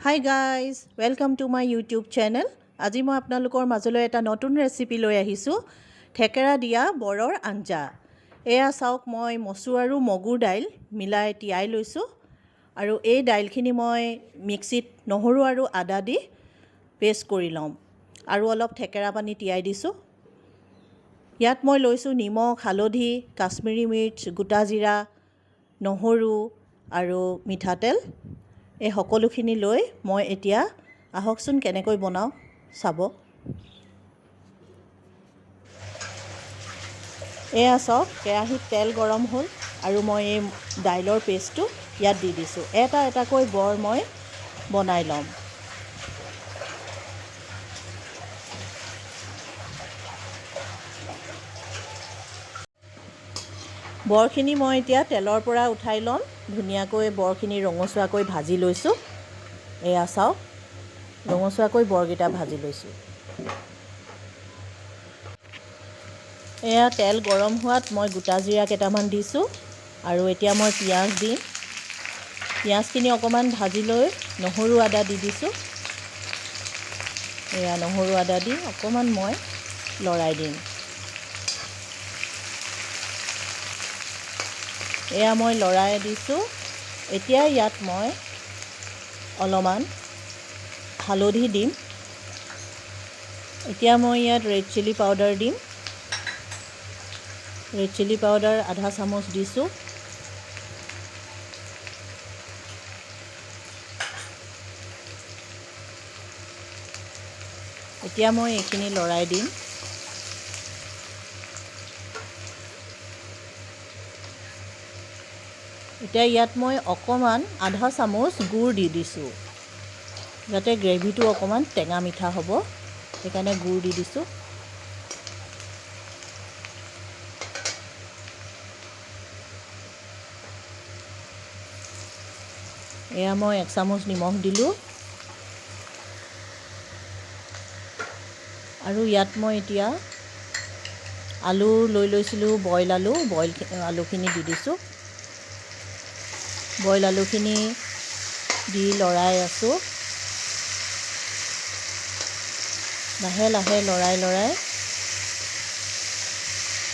Hi guys, welcome to my YouTube channel. আজি মই আপোনালোকৰ মাজলৈ এটা নতুন ৰেচিপি লৈ আহিছোঁ ঠেকেৰা দিয়া বৰৰ আঞ্জা। এয়া চাওক মই মচুৰ আৰু মগুৰ দাইল মিলাই তিয়াই লৈছোঁ আৰু এই দাইলখিনি মই মিক্সিত নহৰু আৰু আদা দি পেষ্ট কৰি লম আৰু অলপ ঠেকেৰা পানী তিয়াই দিছোঁ। ইয়াত মই লৈছোঁ নিমখ, হালধি, কাশ্মীৰী মিৰ্চ, গোটা জিৰা, নহৰু আৰু মিঠাতেল। এই সকলোখিনি লৈ মই এতিয়া আহকচোন কেনেকৈ বনাওঁ চাব। এয়া চাওক কেৰাহীত তেল গৰম হ'ল আৰু মই এই দাইলৰ পেষ্টটো ইয়াত দি দিছোঁ। এটা এটাকৈ বৰ মই বনাই ল'ম। বৰখিনি মই এতিয়া তেলৰ পৰা উঠাই ল'ম। ধুনীয়াকৈ বৰখিনি ৰঙচুৱাকৈ ভাজি লৈছোঁ। এয়া চাওক ৰঙচুৱাকৈ বৰকেইটা ভাজি লৈছোঁ। এয়া তেল গৰম হোৱাত মই গোটা জিৰা কেইটামান দিছোঁ আৰু এতিয়া মই পিঁয়াজ দিম। পিঁয়াজখিনি অকণমান ভাজি লৈ নহৰু আদা দি দিছোঁ। এয়া নহৰু আদা দি অকণমান মই লৰাই দিম। এয়া মই লৰাই দিছোঁ। এতিয়া ইয়াত মই অলপমান হালধি দিম। এতিয়া মই ইয়াত ৰেড চিলি পাউডাৰ দিম। ৰেড চিলি পাউডাৰ আধা চামুচ দিছোঁ। এতিয়া মই এইখিনি লৰাই দিম। এতিয়া ইয়াত মই অকণমান আধা চামুচ গুড় দি দিছোঁ যাতে গ্ৰেভিটো অকণমান টেঙা মিঠা হ'ব, সেইকাৰণে গুড় দি দিছোঁ। এয়া মই 1 চামুচ নিমখ দিলোঁ আৰু ইয়াত মই এতিয়া আলু লৈ লৈছিলোঁ, বইল আলুখিনি দি দিছোঁ। বইল আলুখিনি দি লৰাই আছোঁ। লাহে লাহে লৰাই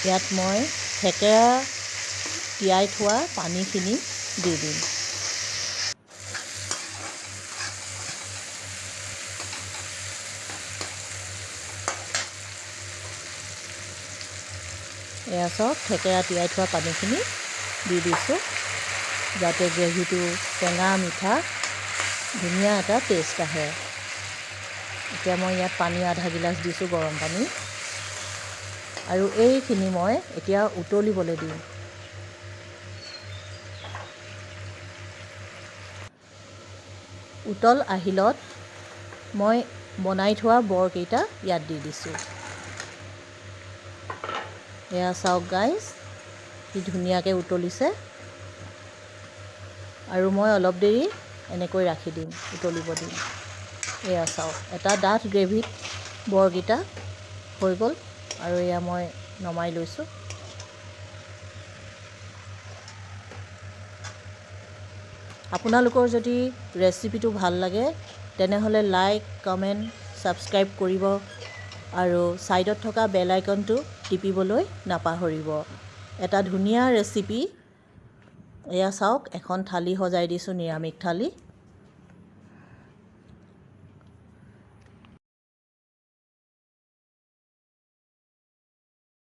ইয়াত মই ঠেকেৰা তিয়াই থোৱা পানীখিনি দি দিম। এয়া চাওক ঠেকেৰা তিয়াই থোৱা পানীখিনি দি দিছোঁ যাতে গ্ৰেভিটো টেঙা মিঠা ধুনীয়া এটা টেষ্ট আহে। এতিয়া মই ইয়াত পানী আধা গিলাচ দিছোঁ, গৰম পানী, আৰু এইখিনি মই এতিয়া উতলিবলৈ দিম। উতল আহিলত মই বনাই থোৱা বৰকেইটা ইয়াত দি দিছোঁ। এয়া চাওক গাইজ কি ধুনীয়াকৈ উতলিছে আৰু মই অলপ দেৰি এনেকৈ ৰাখি দিম, উতলিব দিম। এয়া চাওক এটা ডাঠ গ্ৰেভিত বৰকেইটা হৈ গ'ল আৰু এয়া মই নমাই লৈছোঁ। আপোনালোকৰ যদি ৰেচিপিটো ভাল লাগে তেনেহ'লে লাইক, কমেণ্ট, ছাবস্ক্ৰাইব কৰিব আৰু ছাইডত থকা বেল আইকনটো টিপিবলৈ নাপাহৰিব। এটা ধুনীয়া ৰেচিপি। এয়া চাওক এখন থালি সজাই দিছোঁ, নিৰামিষ থালি।